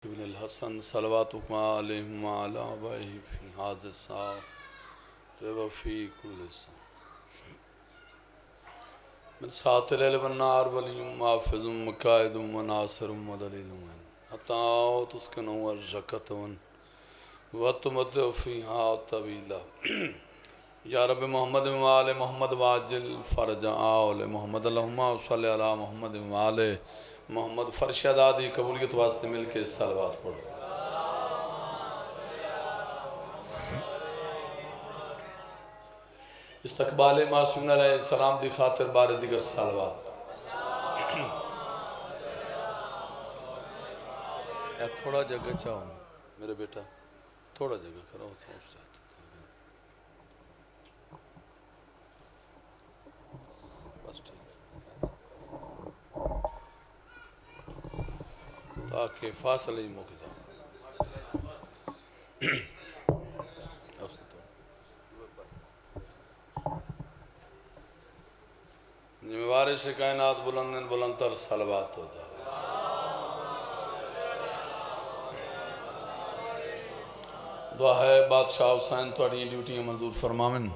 ابن الحسن صلواتک علیہم وعلی آبائہ فی حاضر ساعت وفی کل ساعت من ساعت اللیل والنہار ولی محافظ مقائد وناصر ودلیل حتی تسکن ورجکت وتمتع فیہا طویلا یا رب محمد وآل محمد واجل فرج آل محمد اللہم صلی علی محمد وآل محمد فرش ادادی قبولیت واسطے مل کے صلوات پڑھو۔ استقبال معصومین علیہ السلام دی خاطر بار دیگر صلوات۔ اے تھوڑا جگہ چاہو میرے بیٹا، تھوڑا جگہ کرو بس ٹھیک تاکہ فاصلے ہی موقع تھا۔ وارث کائنات بلند بلندتر صلوات ہوتا ہے۔ دعا ہے بادشاہ حسین توڑی ڈیوٹیاں منظور فرماون،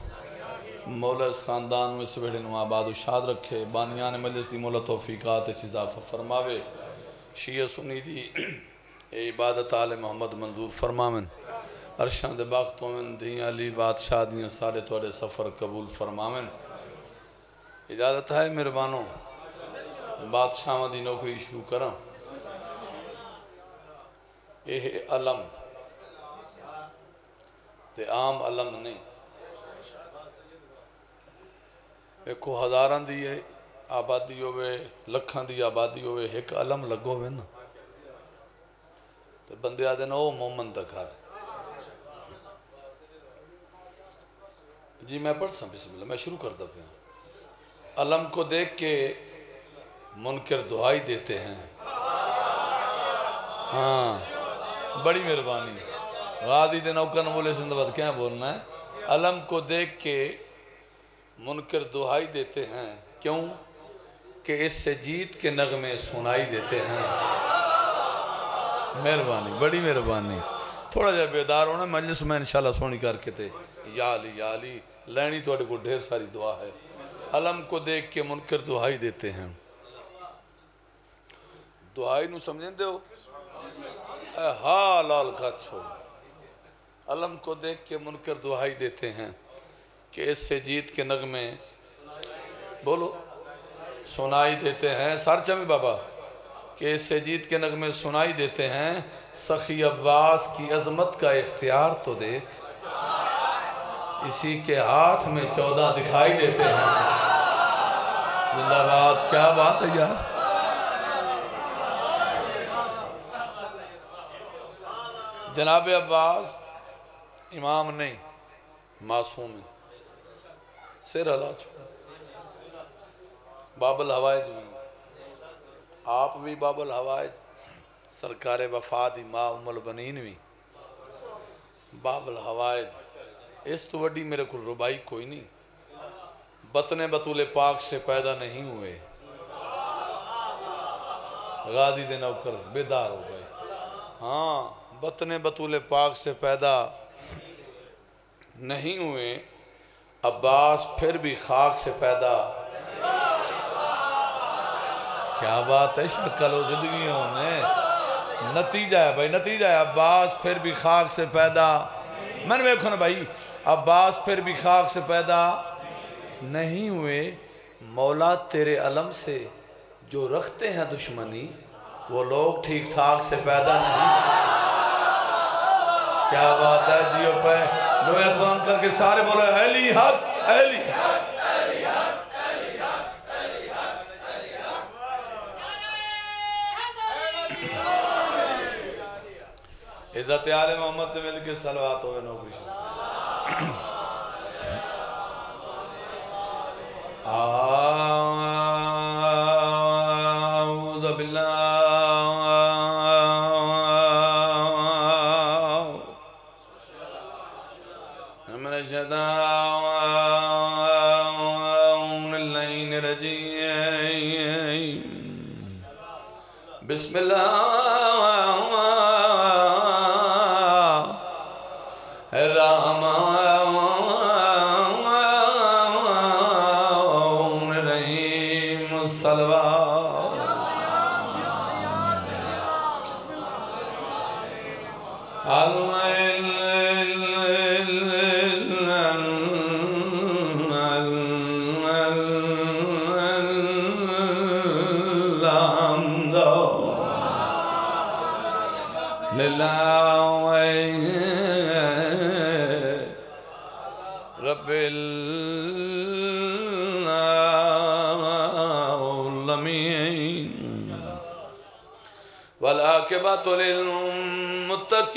مولا اس خاندان میں سے بڑے نواب آباد و شاد رکھے، بانیان مجلس دی مولا توفیقات اس اضافہ فرماوے، شیعہ سنی دی اے عبادت آل محمد منظور فرماون، عرشان دے باختوں میں دھیاں علی بادشاہ دیاں سارے توڑے سفر قبول فرماون۔ اجازت ہے مہربانوں بادشاہ دی نوکری شروع کریں۔ یہ علم تے عام علم نہیں، ایک کو ہزاران دی آبادی ہوئے، لکھان دی آبادی ہوئے، ایک علم لگو ہوئے نا تے بندے آدھے نا او مومن دا گھر۔ جی میں پڑھ سا بسم اللہ، میں شروع کرتا پہ علم کو دیکھ کے منکر دعائی دیتے ہیں۔ ہاں بڑی مہربانی غادی دے نوکر نمولے سندباد کیا بولنا ہے؟ علم کو دیکھ کے منکر دعائی دیتے ہیں، کیوں؟ کہ اس سے جیت کے نغمے سنائی دیتے ہیں۔ مہربانی بڑی مہربانی، تھوڑا جا بیدار ہونا، مجلس میں انشاءاللہ سونی کر کے تے یا علی لینی تو اڑے کو ڈھیر ساری دعا ہے۔ علم کو دیکھ کے منکر دعائی دیتے ہیں، دعائی نو سمجھیں دے ہو اے حالال کا چھوڑ۔ علم کو دیکھ کے منکر دعائی دیتے ہیں کہ اس سے جیت کے نغمے بولو سنائی دیتے ہیں۔ سار چمی بابا کہ اس سے جیت کے نغمے سنائی دیتے ہیں، سخی عباس کی عظمت کا اختیار تو دیکھ، اسی کے ہاتھ میں 14 دکھائی دیتے ہیں۔ زندہ بات، کیا بات ہے یار۔ جناب عباس امام نہیں، معصوم ہے، سر ہلا چھوڑا، باب الحوائج بھی آپ بھی باب الحوائج، سرکار وفادی ماں ام البنین بھی باب الحوائج۔ اس تو وڈی میرے کو ربائی کوئی نہیں، بطن بطول پاک سے پیدا نہیں ہوئے، غادی دے نوکر بیدار ہو گئے۔ ہاں بطن بطول پاک سے پیدا نہیں ہوئے، عباس پھر بھی خاک سے پیدا۔ کیا بات ہے، شکل و زندگیوں نے نتیجہ ہے بھائی، نتیجہ ہے۔ عباس پھر بھی خاک سے پیدا، میں نے بیکھو نا بھائی، عباس پھر بھی خاک سے پیدا نہیں ہوئے، مولا تیرے علم سے جو رکھتے ہیں دشمنی وہ لوگ ٹھیک ٹھاک سے پیدا نہیں۔ کیا بات ہے، جیو پہ دعائے قرآن کر کے سارے بولے اہلی حق اہلی حق۔ عزت آل محمد مل کے صلوات ہوئے نوکری شروع۔ اعوذ باللہ من الشیطان اللعین الرجیم، بسم اللہ رب العالمين والعاقبة للمتقين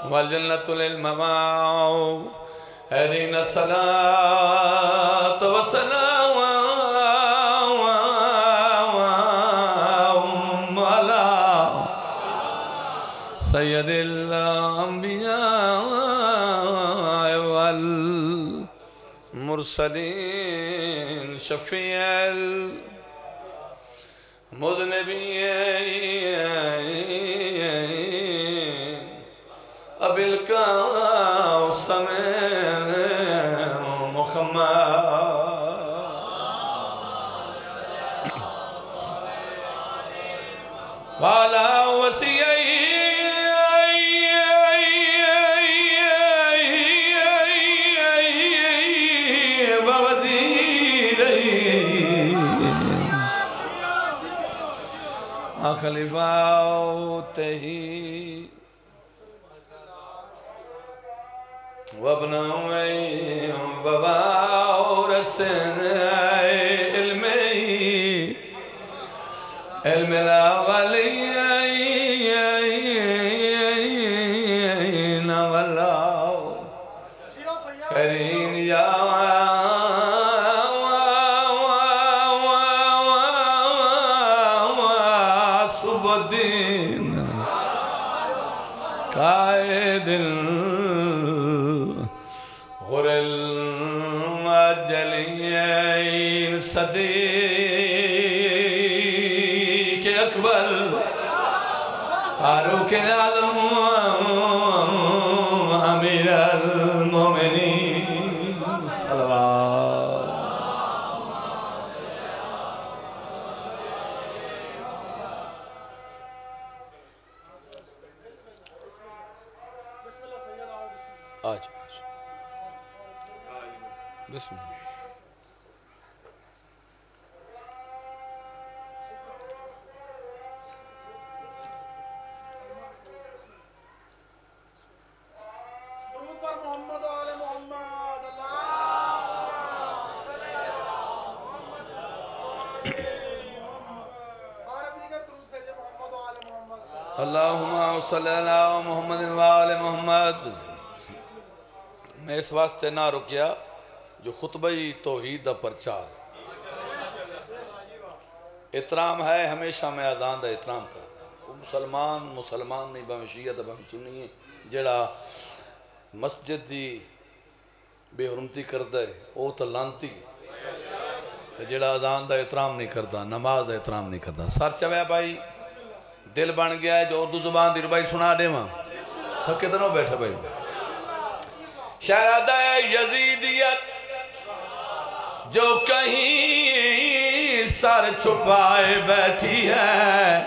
والجنة للمأوى اهدنا الصلاة والسلام على سيد الأنبياء والمرسلين شفيع المذنبين أبي القاسم محمد وعلى وصيه خليفته وابنه ووارث علم الأولين والآخرين يا قائد الغر المجلين صديق اکبر فاروق اعظم امیر المومنین صلوات آج بسم اللہ درود پر محمد و آل محمد اللہم صلی اللہ محمد و آل محمد. میں اس واسطے نہ رکیا جو خطبہ توحید دا پرچار احترام ہے. ہمیشہ میں اذان دا احترام کر مسلمان نہیں بہم شیعہ دا بہم سنی ہے جڑا مسجد دی بے حرمتی کردہ ہے وہ تو لانتی ہے. جڑا اذان دا احترام نہیں کرتا نماز دا احترام نہیں کرتا سر چویا بھائی دل بن گیا ہے جو اردو زبان دی ربائی سنا دے ماں تھکے تو نہ بیٹھا بھائی. شہزادہ یزیدیت جو کہیں سر چھپائے بیٹھی ہے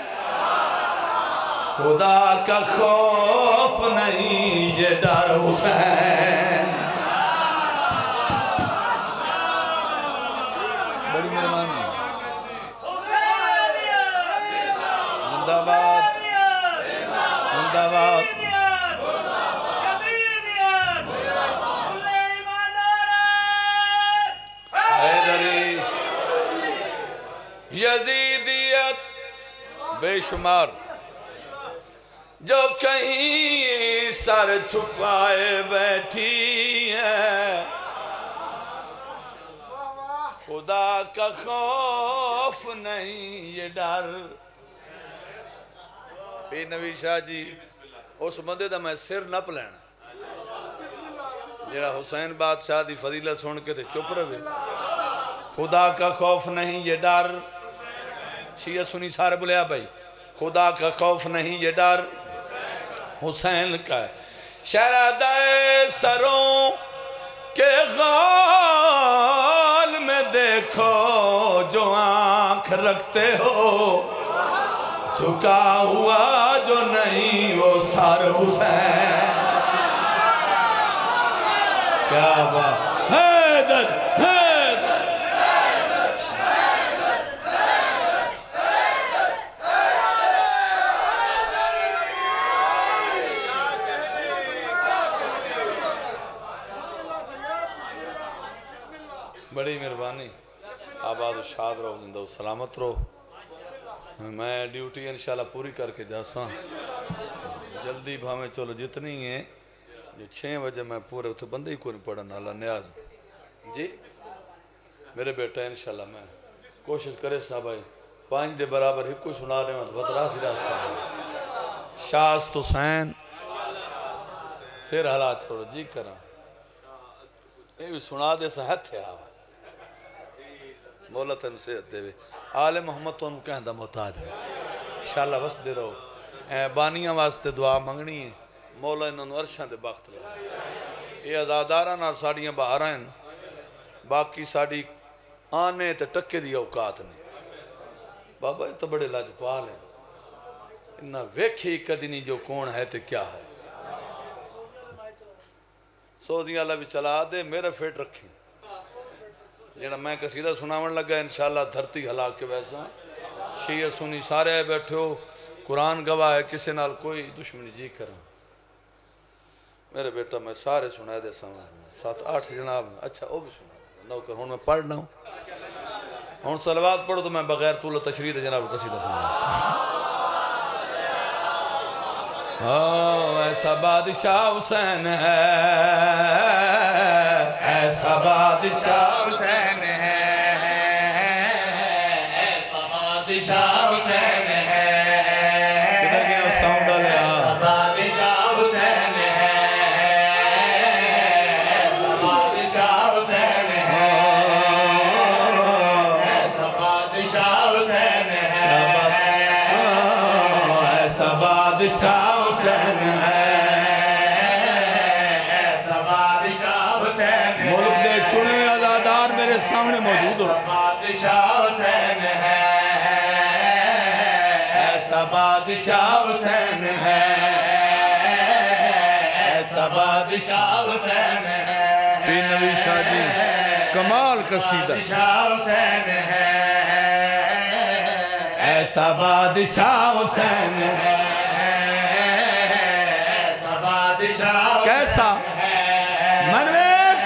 خدا کا خوف نہیں یہ ڈر حسین. بڑی مہربانی زندہ باد زندہ باد. یزیدیت بے شمار جو کہیں سر چھپائے بیٹھی ہے خدا کا خوف نہیں یہ ڈر. پیر نوی شاہ جی اس بندے دا میں سر نہ پلینا جڑا حسین بادشاہ دی فضیلت سن کے تھے چپ رہے خدا کا خوف نہیں یہ ڈر. شیعہ سنی سارے بولیا بھائی خدا کا خوف نہیں یہ ڈر حسین کا ہے. شہزادہ سروں کے غال میں دیکھو جو آنکھ رکھتے ہو جھکا ہوا جو نہیں نہیں وہ سر حسین کیا بات حیدر حیدر بڑی مہربانی آباد و شاد رہو زندہ و سلامت رہو میں ڈیوٹی انشاءاللہ پوری کر کے جاساں جلدی بھامیں چلو جتنی ہیں جو 6 بجے میں پورے اتھے بندے ہی کو نہیں پڑھنا اللہ نیاز جی میرے بیٹا انشاءاللہ میں کوشش کرے صاحب آئی 5 دے برابر ہی کوئی سنا رہے ہیں بطرا سی راست صاحب شاست حسین سیر حالات چھوڑو جی کریں یہ بھی سنا دے صحت ہے آپ مولا تنو صحت دے وے آل محمد تو انہوں کہندہ محتاج ہے انشاءاللہ بس دے رہو بانیاں واسطے دعا منگنی ہے مولا انہوں عرشان دے باقت لے یہ ازاداراں اور ساڑیاں باہر ہیں باقی ساڑی آنے تے ٹکے دی اوقات نہیں بابا یہ تو بڑے لاجپال ہیں انہا ویکھی کدنی جو کون ہے تے کیا ہے سعودی اللہ بھی چلا دے میرا فیٹ رکھیں جیڑا میں قصیدہ سناون لگا انشاءاللہ دھرتی ہلا کے ویسا شیعہ سنی سارے آئے بیٹھے ہو قرآن گواہ ہے کسے نال کوئی دشمنی جی کریں میرے بیٹا میں سارے سنائے دے سامنے 7-8 جناب اچھا وہ بھی سنا دے نوکر ہون میں پڑھنا ہوں ہون صلوات پڑھو تو میں بغیر طول و تشریح دے جناب قصیدہ سنا ایسا بادشاہ حسین ہے ایسا بادشاہ حسین ہے ایسا بادشاہ حسین ہے کدھر گیا ساؤنڈ لیا ایسا بادشاہ حسین ہے ایسا بادشاہ حسین ہے ایسا بادشاہ حسین ہے ایسا بادشاہ حسین ہے ایسا بادشاہ حسین ہے ملک دے چنے عزادار میرے سامنے موجود ہو بادشاہ حسین ہے ایسا بادشاہ حسین ہے ایسا بادشاہ حسین ہے پیر نبی شاہ جی کمال قصیدہ بادشاہ حسین ہے ایسا بادشاہ حسین ہے کیسا منویک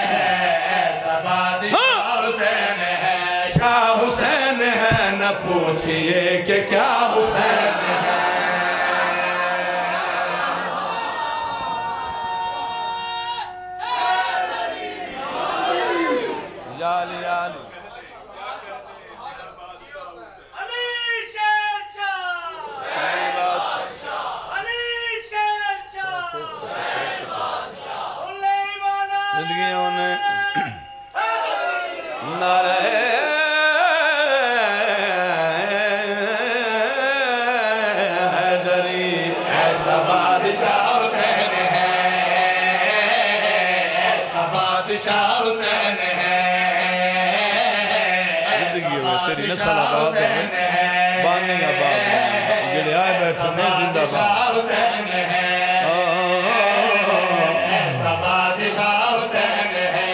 شاہ حسین ہے نہ پوچھئے کہ کیا حسین ہے یالی یالی زندگیوں نے نعرہ حیدری ایسا بادشاہ حسین ہے ایسا بادشاہ حسین ہے زندگیوں میں تیری نسل آباد ہے بانی آباد ہے جڑے آئے بیٹھے میں زندہ باد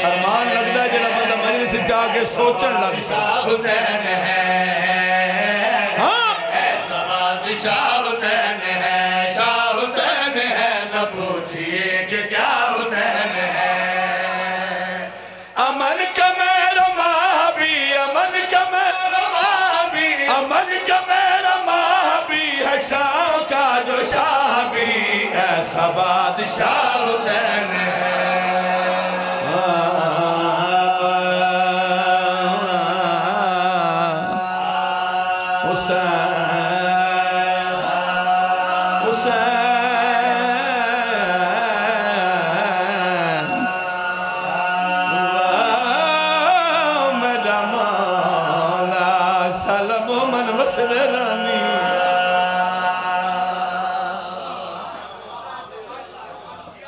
ارمان لگتا ہے جڑا بندہ مجلس سے جا کے سوچن لگتا حسین ہے ایسا بادشاہ حسین ہے شاہ حسین ہے نہ پوچھئے کہ کیا حسین ہے امن کا میرا ماں بھی امن کا میرا ماں بھی امن کا میرا ماں بھی ہے شاہ کا جو شاہ بھی ایسا بادشاہ حسین ہے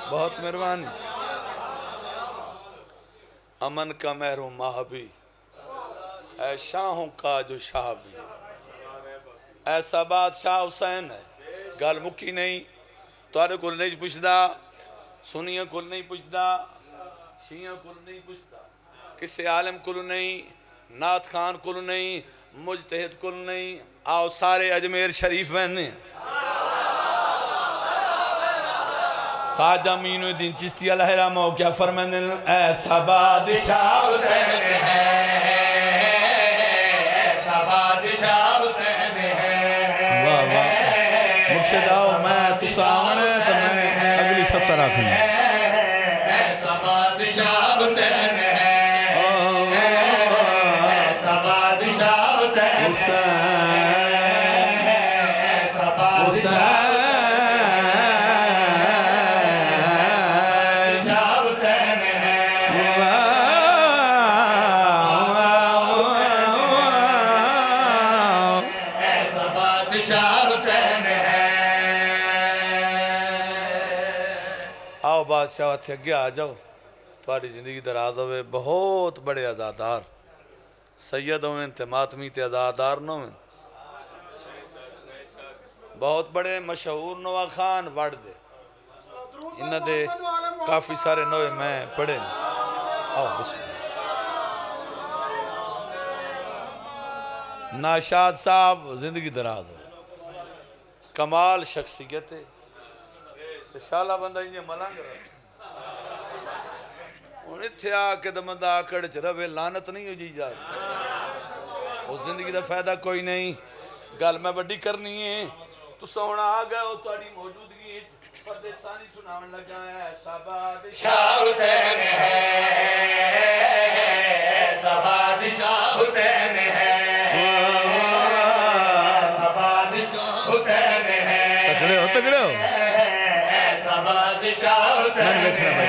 بہت مہربانی امن کا محروم ماہ بھی اے شاہوں کا جو شاہ بھی ایسا بادشاہ حسین ہے گل مکی نہیں تواڈے کول نہیں پوچھدا سنیاں کول نہیں پوچھدا شیعہ کول نہیں پوچھدا کسی عالم کول نہیں نعت خان کول نہیں مجتہد کول نہیں آؤ سارے اجمیر شریف میں خواجہ معین الدین چشتی علیہ الرحمہ کیا فرمائیں ایسا بادشاہ حسین ہے ایسا بادشاہ حسین ہے واہ واہ مرشد آؤ میں تو سامنے تو میں اگلی ستر آکھوں ایسا بادشاہ حسین ہے ایسا بادشاہ حسین ایسا بادشاہ بادشاہ تھے گیا آ جاؤ تھوڑی زندگی دراز ہوئے بہت بڑے عزادار سید ہوئے تے ماتمی تے عزادار نہ ہوئے بہت بڑے مشہور نوا خان وڑ دے انہ دے کافی سارے نوے میں پڑھے آؤ بسم اللہ ناشاد صاحب زندگی دراز ہوئے کمال شخصیت ہے شالہ بندہ انجھے ملنگ رہا انہیں تھے آکے دا بندہ آکڑ چھ رہے لانت نہیں ہو جی جا اس زندگی دا فائدہ کوئی نہیں گل میں بڑی کرنی ہے تو سونا آگا ہو توڑی موجودگی فرد ثانی سناون لگا ہے ایسا بادشاہ حسین ہے ایسا بادشاہ حسین ہے ایسا بادشاہ حسین ہے تکڑے ہو میں دیکھنا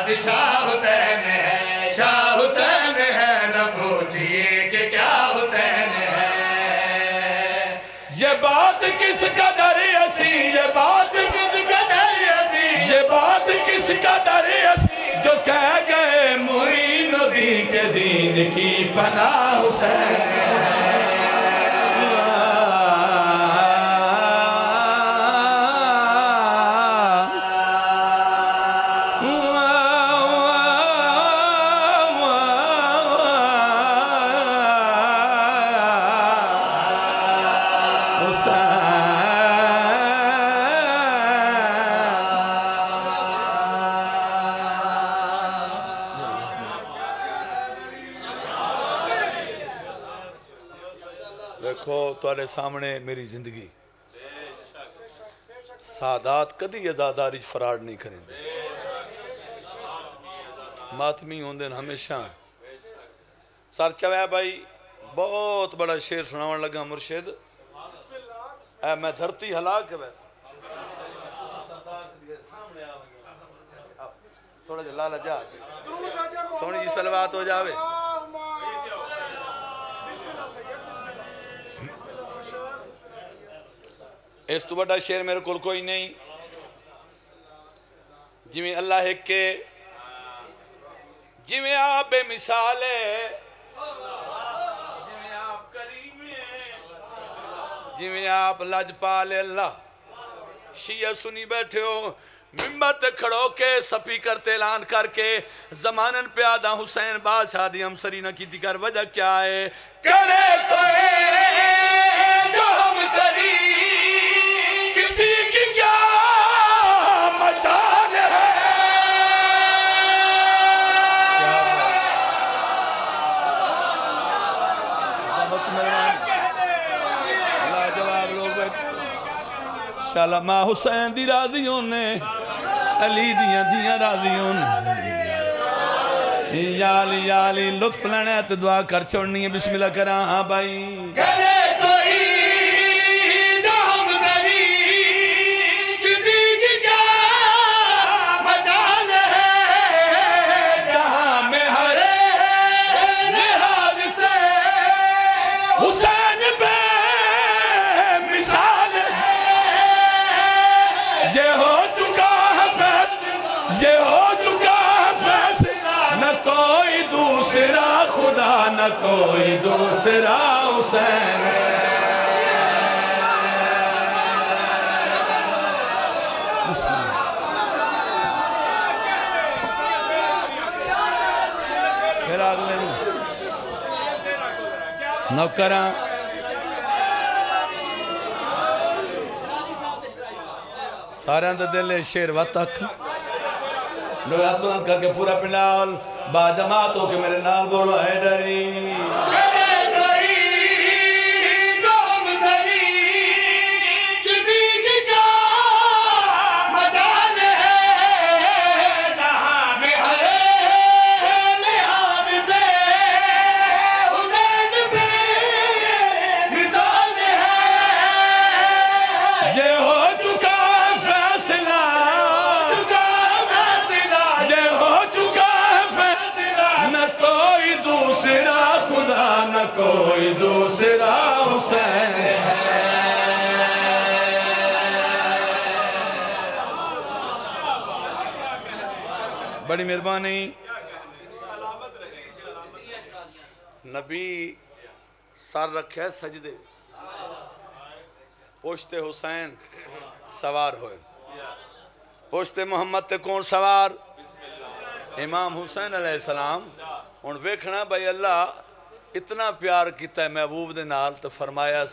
بھائی شاہ حسین ہے شاہ حسین ہے نہ پوچھئے کہ کیا حسین ہے یہ بات کس قدر اسی یہ بات کس قدر اسی یہ بات کس قدر اسی جو کہہ گئے معین الدین کے دین کی پناہ حسین ہے تواڈے سامنے میری زندگی سادات کدی عزاداری فراڈ نہیں کریں ماتمی ہوندن ہمیشہ سر چویا بھائی بہت بڑا شیر سناون لگا مرشد اے میں دھرتی ہلاک ہے ویسے تھوڑا جو لالا جا سونی جی سلوات ہو جاوے اس تو بڑا شیر میرے کل کوئی نہیں جی اللہ ہے کہ جی میں آپ بے مثال ہے جی میں آپ کریم ہے جی میں آپ لاجپال اللہ شیعہ سنی بیٹھے ہو ممبر تے کھڑو کے سپیکر تے اعلان کر کے زمانن پیادہ حسین بادشاہ دی ہم سرینہ کی دیگر وجہ کیا ہے کرے کوئے جو ہم سری کسی کی کیا مجال ہے اللہ جواب لوگ بیٹھے شالا ماں حسین دی راضیوں نے علی دیاں راضیوں نے یا علی لطف لینا ہے تو دعا کر چھوڑنی ہے بسم اللہ کرا ہاں بھائی کرے کوئی جو ہم سری کسی کی کیا مجال ہے جہاں میں ہر لحاظ سے حسین بے مثال یہ ہو چکا ہے فیصلہ یہ ہو چکا ہے فیصلہ نہ کوئی دوسرا خدا نہ کوئی دوسرا حسین نوکراں سارے اندر دل شیر وطک لوگ ہاتھ بلند کر کے پورا پنڈال با جماعت ہو کے میرے نال بولو اے ڈری کوئی دوسرا حسین بڑی مہربانی نبی سر رکھے سجدے پوچھتے حسین سوار ہوئے پوچھتے محمد تے کون سوار امام حسین علیہ السلام ان ویکھنا بھائی اللہ اتنا پیار کیتا ہے محبوب دے نال تو فرمایا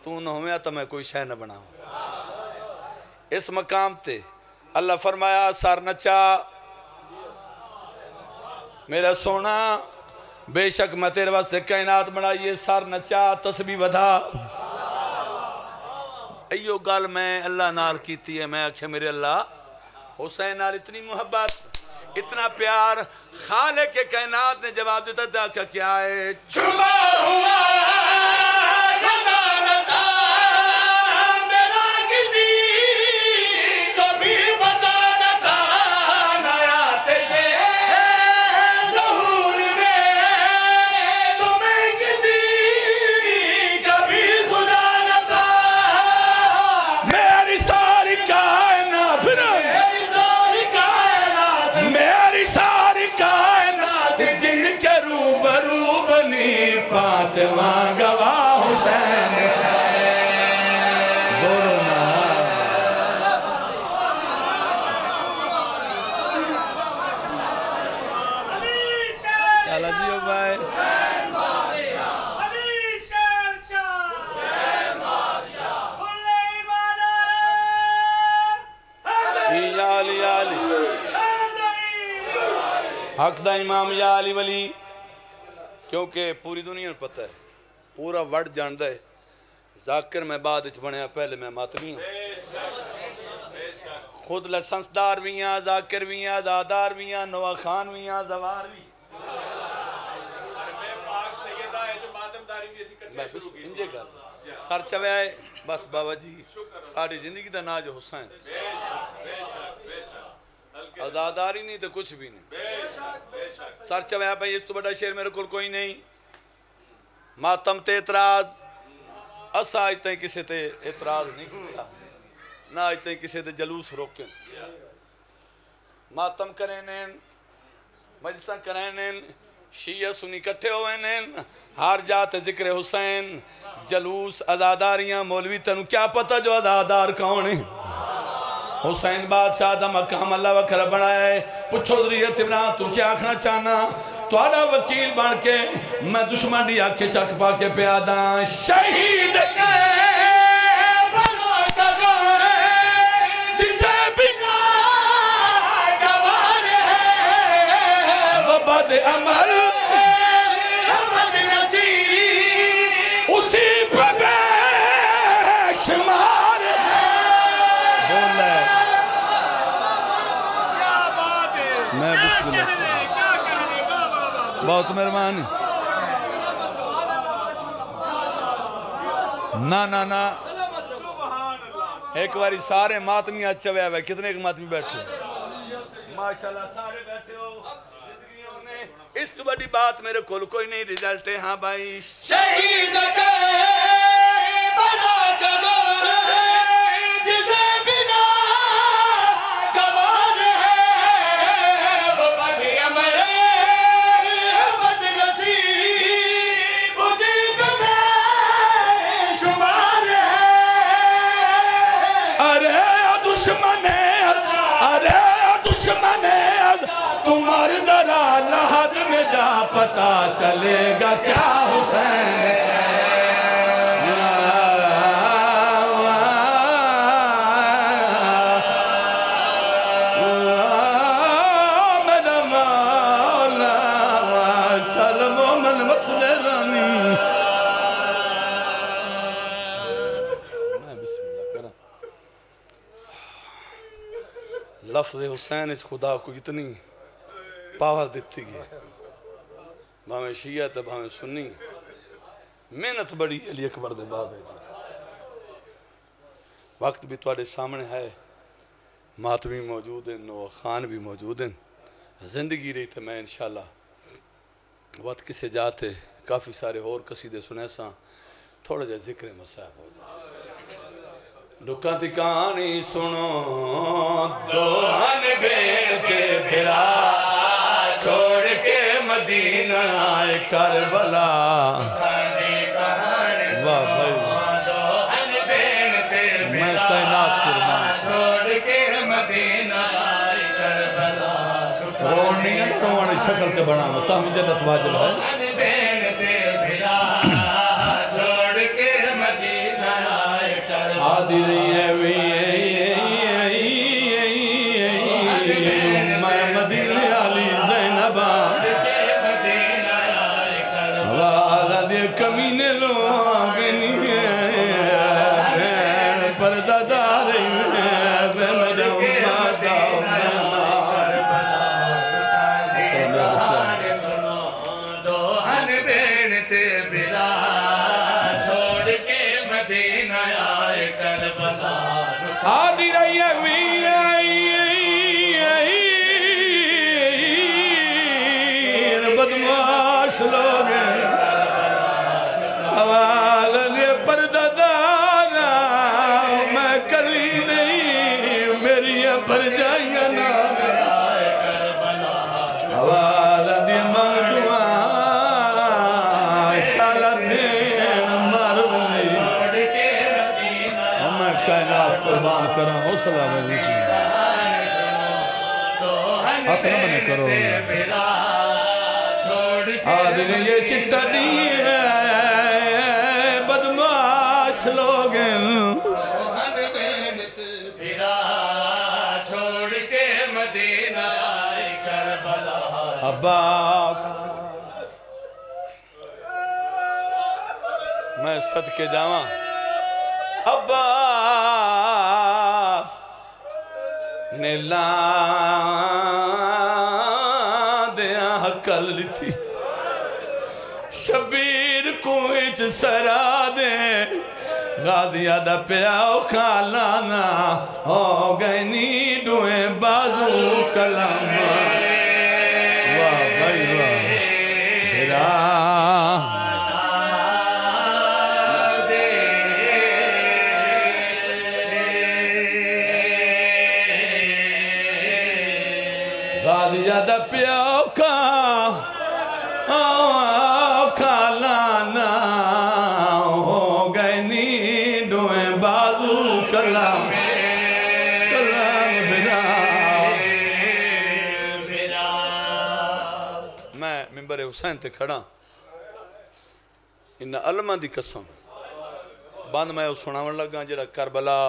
تو نہ ہویا تو میں کوئی شے نہ بناؤں اس مقام تے اللہ فرمایا سر نچا میرا سونا بے شک میں تیرے واسطے کائنات بنائیے سر نچا تسبیح ودھا ایو گل میں اللہ نال کیتی ہے میں آکھے میرے اللہ حسین نال اتنی محبت اتنا پیار خالق کائنات نے جواب دیتا تھا کہ کیا ہے چھپا ہوا خزانہ میرا کسی کبھی پتا نہ تھا نیا تجھے ظہور میں تمہیں کسی کبھی خدا نہ تھا میری ساری کائنات میری ساری کائنات جن کے روبرو بنی پانچواں گواہ حسین بولو نا چالا جیو بھائی حق دا امام یا علی ولی کیونکہ پوری دنیا نے پتہ ہے پورا وڈ جاندہ ہے ذاکر میں بعد اچھ بنیا پہلے میں ماتمی ہوں خود لسنس دار ویاں ذاکر ویاں دادار ویاں نوا خان ویاں زوار ویاں میں بس انجے کر سر چوے آئے بس بابا جی ساری زندگی دا ناج حسین اداداری نہیں تو کچھ بھی نہیں سر چوے بھائی اس تو بڑا شیر میرے کل کوئی نہیں ماتم تے اعتراض اسا آئیتے کسی تے اعتراض نہیں کرتا نہ آئیتے کسی تے جلوس روکیں ماتم کریں نین مجلسہ کریں نین شیعہ سنی کٹھے ہوئے نین ہار جاتے ذکر حسین جلوس ازاداریاں مولوی تنو کیا پتہ جو ازادار کون ہیں حسین بادشاہ دا مقام اللہ وکھر بڑھایا ہے پچھو ذریعت عمران تو کیا آکھنا چاہنا تو آدھا وکیل بان کے میں دشمن دیا کے چک پا کے پیادا شہید کے بنا کگوے جسے بنا گوار ہے وہ بد عمل بد نصیب اسی پہ بے شمار بول رہے میں بسم اللہ بہت مہربانی نا ایک باری سارے ماتمی اچھا ہوئے ہوئے کتنے ایک ماتمی بیٹھے ماشاءاللہ سارے بیٹھے ہو زندگیوں نے اس تو بڑی بات میرے کل کوئی نہیں رزلٹ ہے ہاں بھائی شہید کے بنا کدو جسے بنا گوار ہے وہ بڑی عمر بد نصیب اسی پہ بے شمار ہے ارے دشمن تمہار درا لحد میں جا پتا چلے گا کیا حسین میرا مولا سلم و من وصل رانی میں بسم اللہ کرا لفظ حسین اس خدا کو اتنی پاور دیتی گئی بھاویں شیعہ تے بھاویں سنی محنت بڑی علی اکبر دے بابے دی وقت بھی تواڈے سامنے ہے ماتمی موجود ہیں نو خان بھی موجود ہیں زندگی رہی تے میں انشاءاللہ وقت کسے جاتے کافی سارے اور قصیدے سنے ساں تھوڑا جا ذکر مصاحب ہو جائے ڈکاں تی کہانی سنو دوہن بیٹے پھرا چھوڑ کے مدینہ آئے کربلا واہ بھائی میں کائنات قربان چھوڑ کے مدینہ آئے کربلا روڑ نہیں ہے نا روڑ شکل سے بنا ہوتا ہمیں جنت واجب ہے چھوڑ کے مدینہ آئے کربلا آدھی نہیں ہے میں مدینہ علی زینبہ آدھا دے کمینے لو آگنی بین پردہ داری میں جاؤں مادہ دوہن بینتے بلا چھوڑ کے مدینہ آئے کربلا آدھی رہی ہے بدماش لوگ آواز دے پردہ دارا میں کلی نہیں میری پر جائیں نا آواز دے منگ دعا سالہ دین مرد نہیں میں کائنات قربان کرا حوصلہ میں رسی اپنا بنے کرو آدھنے یہ چٹا دی ہے بدماش لوگن دوہن بینتے بلا چھوڑ کے مدینہ آئے کربلا عباس میں صدقے جاواں عباس نے دیا حقل لیتی شبیر کوئچ سرا دے غادیہ دا پیاؤ کھالانا ہو گئے نیڈویں بازو کلام واہ بھائی واہ میرا غادیہ دا پیاؤ کھالانا ہو گئے نیڈویں بازو کلام میں ممبر حسین تے کھڑا انہا علمہ دی قسم باندھ میں سناون لگا جڑا کربلا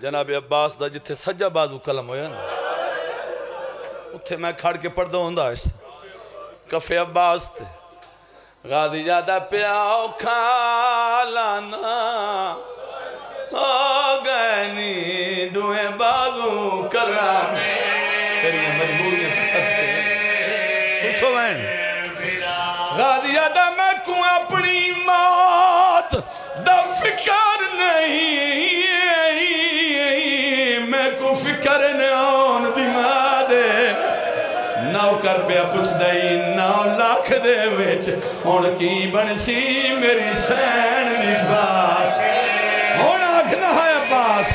جناب عباس دا جتھے سجا بازو کلم ہویا نا اتھے میں کھڑ کے پڑھ دو ہوندا اس کفے عباس تے غادی جادہ پیاؤ کھالانا ہو گئے نیڈویں بازو کلام تیری مجبوریاں کی صدقے سو بین غادیہ دا میں کو اپنی موت دا فکر نہیں میں کو فکر نیون دیما دے نو کر پہ پچھ دائی 9 لاکھ دے ویچ ہون کی بنسی میری سین دی بات ہون آکھنا ہے عباس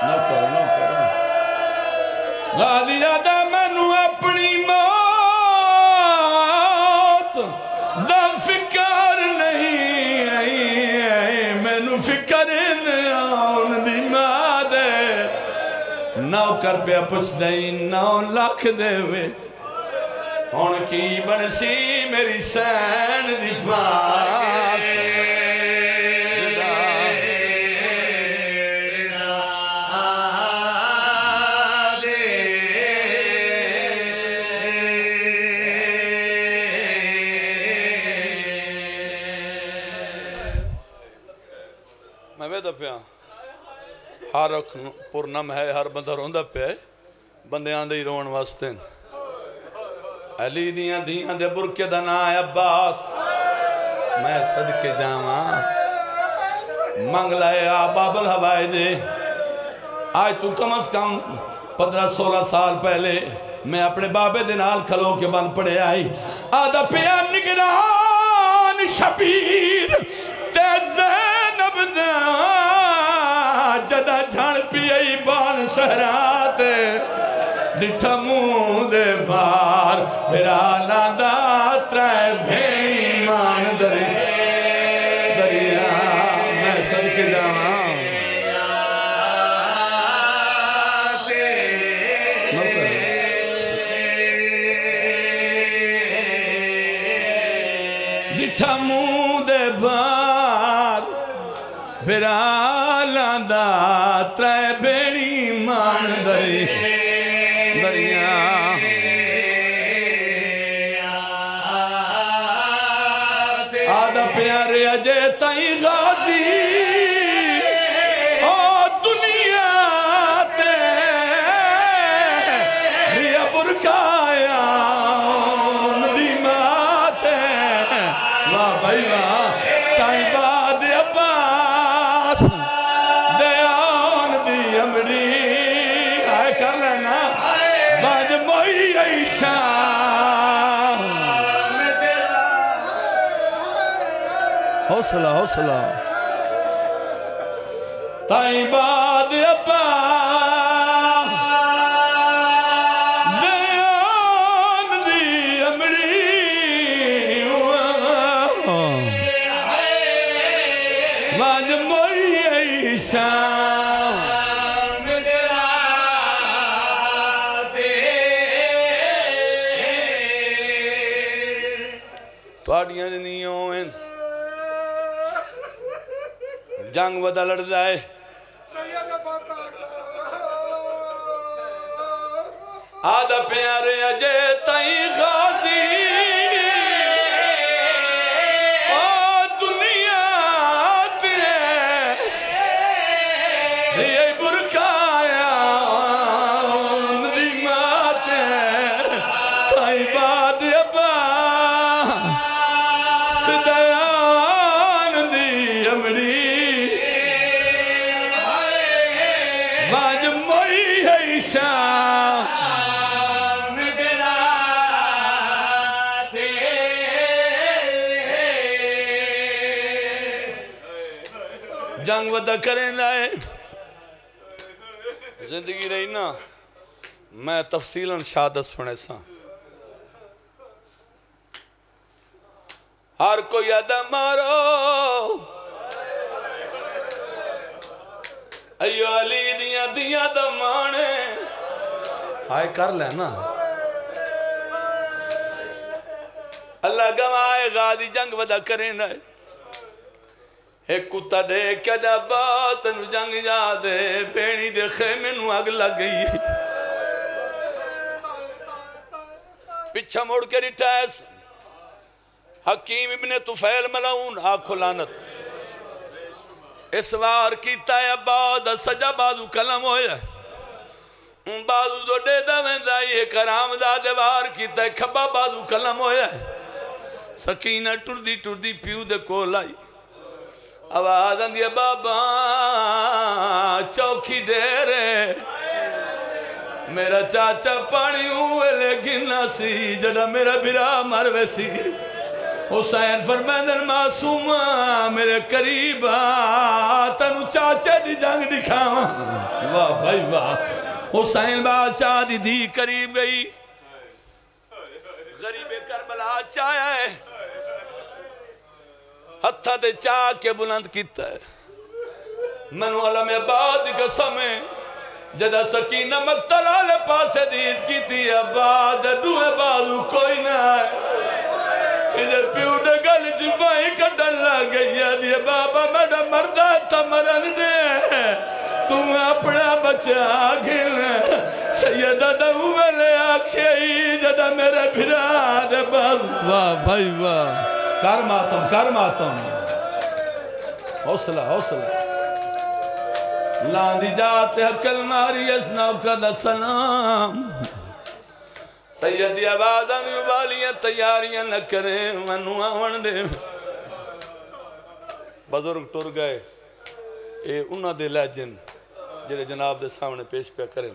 نو کرو غادیہ دا منو اپنی موت دا فکر نہیں منو فکر نیون دی مادے کر پہ پچھ دئی 9 لاکھ دے وچ ہون کی بنسی میری سین دی بات میں ویدہ پہ ہر اکھ پورنم ہے ہر بندہ روندہ پہ بندے آندے ہی رون واسطیں علی دیاں دے برکے دنا عباس میں صدقے جاواں منگ لائے باب الہوائی دے آج تو کم از کم 15-16 سال پہلے میں اپنے بابے دنال کھلو کے بن پڑے آئی آدھا پیا نگران شبیر تے زینب دا جدہ جھان پیئی بان سہراتے ڈٹھا موں دے بار پھرا لاندا ترائے بھیمان دریا میں صدقے جاواں ڈٹھا موں دے بار پھرا لاندا ترائے بھیمان دریا آدھا پیارے اجے تائیں غازی او دنیا تے ریا برکایا ندیمات واہ بھائی واہ تائیں بعد عباس دیان دی امڑی آئے کر لینا بعد موئی عیشہ حوصلہ حوصلہ تائیں بعد ابا دیان دی امڑی بعد موئی عیشہ توڑیاں نہیں ہوئیں جنگ ودا لڑ جائے سید فتح آدھا پیارے اجے تائیں غازی او دنیا تے یہ برکایا ندیمات تائیں بعد ابا صدیان دی امڑی بعد موئی عیشہ جنگ ودا کریں لائے زندگی رہی نا میں تفصیلاً شہادت سنے سا ہر کوئی ادھا مارو ایو علی دیاں دمانے آئے کر لے نا اللہ گوائے غازی جنگ ودا کریں لائے ایک کتا دے کیا دا بات نو جنگ جادے بینی دے خیمے نو آگ لگ گئی پچھا موڑ کے ریٹائس حکیم ابن طفیل ملعون آنکھو لانت اس وار کیتا ہے بعد سجا بازو کلم ہویا بازو دو دے دا ویندائی ایک کرام دا دیوار کیتا ہے کھبا بازو کلم ہویا سکینہ ٹردی پیو دے کول آئی آواز اندھی بابا چوکی ڈیرے میرا چاچا پانی ہوئے لیکن نہ سی جڑا میرا برا مروے سی حسین فرمیدن معصوم میرے قریب تنو چاچے دی جنگ دکھاواں واہ بھائی واہ حسین بادشاہ دی قریب گئی غریب کربلا چایا ہے ہتھا دے چاہ کے بلند کیتا ہے منو علم بعد قسم ہے جدہ سکینہ مقتل آلے پاسے دید کی تھی عباد دوے بازو کوئی نہ آئے انہیں پیو دے گل جبائی کا ڈلہ گئی ہے دیئے بابا میڈا مردہ تمرن دے تم اپنا بچہ گھل سیدہ دوے آکھئی جدہ میرے بھرا دے بازو واہ بھائی واہ کر ماتم حوصلہ لاندی جاتے حقل ماری اسناو کا دا سلام سیدی آوازاں والیاں تیاریاں نہ کریں منو آون دے بزرگ ٹر گئے اے انہاں دے لیجن جڑے جناب دے سامنے پیش پہ کریں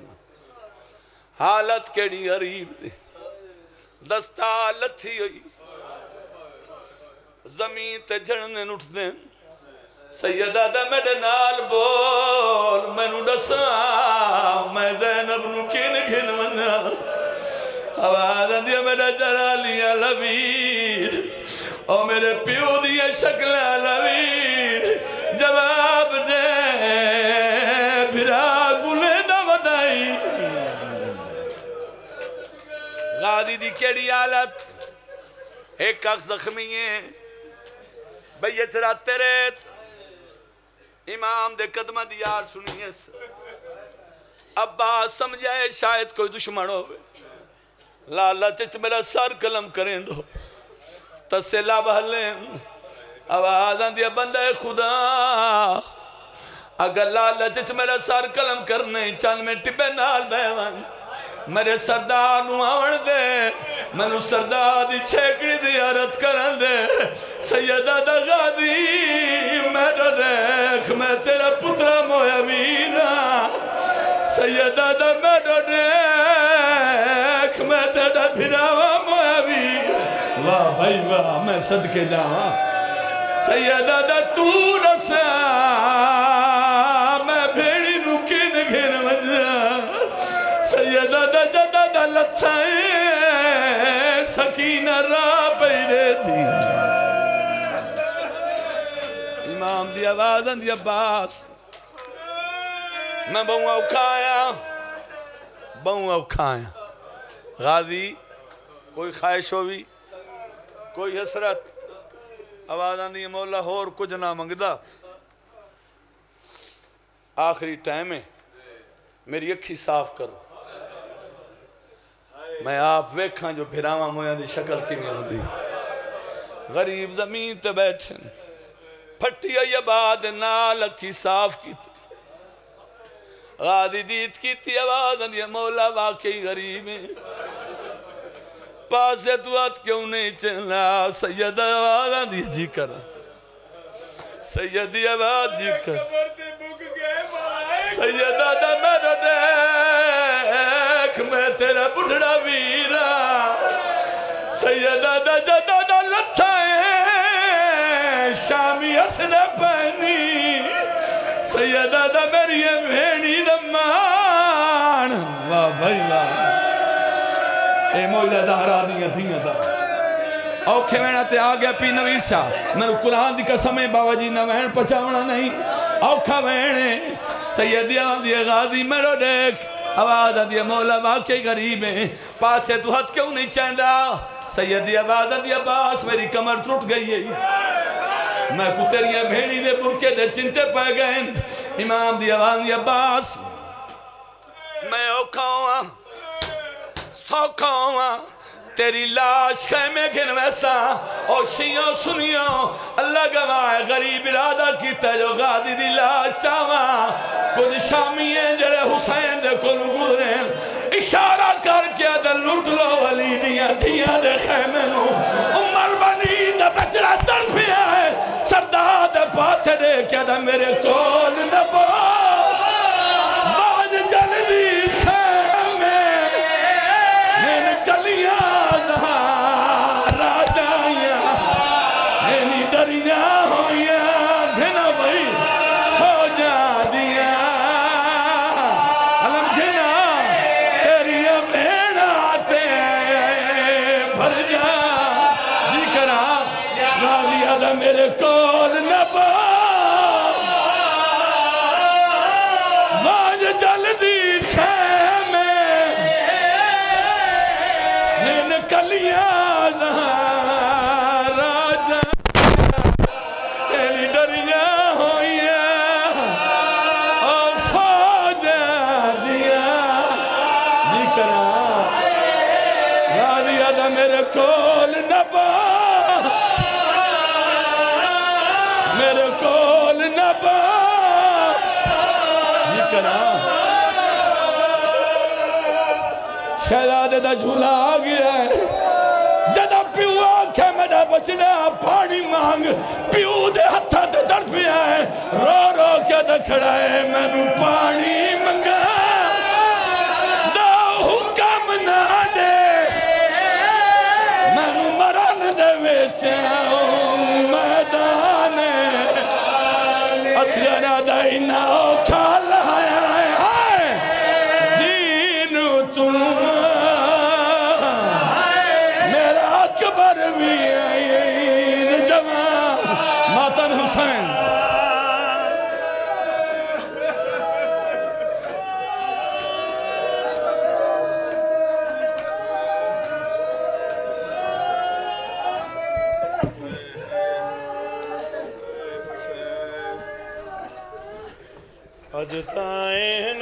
حالت کیڑی غریب دے دستا لتھی ہوئی زمین تے جھڑنے نٹھ دیں سیدہ دا میڈے نال بول میں نو ڈسا میں زینب نو کھن منا آواز دیا میڈا جلالیا لبیر اور میرے پیو دیا شکل لبیر جواب دے بھرا گلے نہ ودائی غادی دی کیڑی حالت ایک اکس زخمی ہے بھئی چرا تیرے امام دے قدمہ دیار سنیے عباس سمجھائے شاید کوئی دشمن ہوئے لالا چچ میرا سر کلم کریں دو تسلہ بہلیں آوازاں دیا بندہ خدا اگر لالا چچ میرا سر کلم کرنے چند میں ٹپے نال بیوان میرے سردار نو آون دے میں نو سردار دی چھیکڑی دی عرض کرن دے سیدہ دا غادی میرا دیکھ میں تیرا پترا مویا ویرا سیدہ دا میرا دیکھ میں تیرا پھراوا مویا ویرا واہ بھائی واہ میں صدقے جاؤں سیدہ دا تو رسا میں بھیڑی نو کین گھن مجھا سیدہ دا جدہ دا لتھائے سکینہ را پیرے تھی امام دی آوازاں دی عباس میں بہوں اوکھایا غازی کوئی خواہش ہوئی کوئی حسرت آوازاں دی مولا ہور کچھ نہ منگدہ آخری ٹائم میں میری اکھی صاف کرو میں آپ ویکھاں جو بھراواں مویاں دی شکل کی میں ہوں دی غریب زمین تے بیٹھن پھٹی آئی بعد نال اکھی صاف کی تھی غادی دیت کی تھی آواز اندیا مولا واقعی غریب ہیں پاسے دوات کیوں نہیں چلا سیدہ آواز اندیا جی کر سیدی آواز جی کر سیدہ دا میرا دیکھ میں تیرا بڑھڑا ویرا سیدہ دا جدہ دا لتھائے شامی حسن پہنی سیدہ دا میری بھیڑی نمان واہ بھائی واہ اے مولا دارا دیا دیا دا اوکھے میں تے آگیا پی نویسا میں نے قرآن دی قسمیں بابا جی نوین پچاونا نہیں اوکھا میں سیدی آدھی غازی میرو دیکھ آواز آدھی مولا واقعی غریب ہیں پاسے تو ہاتھ کیوں نہیں چاہتا سیدی آواز آدھی عباس میری کمر ٹوٹ گئی ہے میں کو تیری بھیڑی دے برکے دے چنتے پہ گئے امام دی آواز دی عباس میں اوکھا ہوا سوکھا ہوا تیری لاش خیمے گھن ویسا اور شیعوں سنیوں اللہ گواہ غریب ارادہ کیتا جو غازی دی لاش چاہواں کچھ شامی ہیں جرے حسین دے کل گزریں اشارہ کر کے دل لٹ لو ولی دیا دے خیمے نو عمر بنی دے بچڑا طرفی آئے سردار دے پاسے دے کیا دے میرے کول نبو باج جلدی خیمے ہن کلیاں میرے کول نبا واج جلدی ڈلیاں راجہ تیری ڈریاں ہوئیاں اور فوج دیا ذکرہ راضیہ دا میرے کول نبا میرے کول نبا ذکرہ شہزادے دا جھولا آ گیا ہے جدہ پیو آنکھے میرا بچنا پانی مانگ پیو دے ہتھا دے درد پیا ہے رو رو کیا دے کھڑا ہے میں نو پانی منگا دا حکم نہ دے میں نو مران دے ویچے میدان اسیرہ دائی ناؤ کھال ہے زین تم میرا اکبر بھی ہے جوان ماتن حسین اج تائیں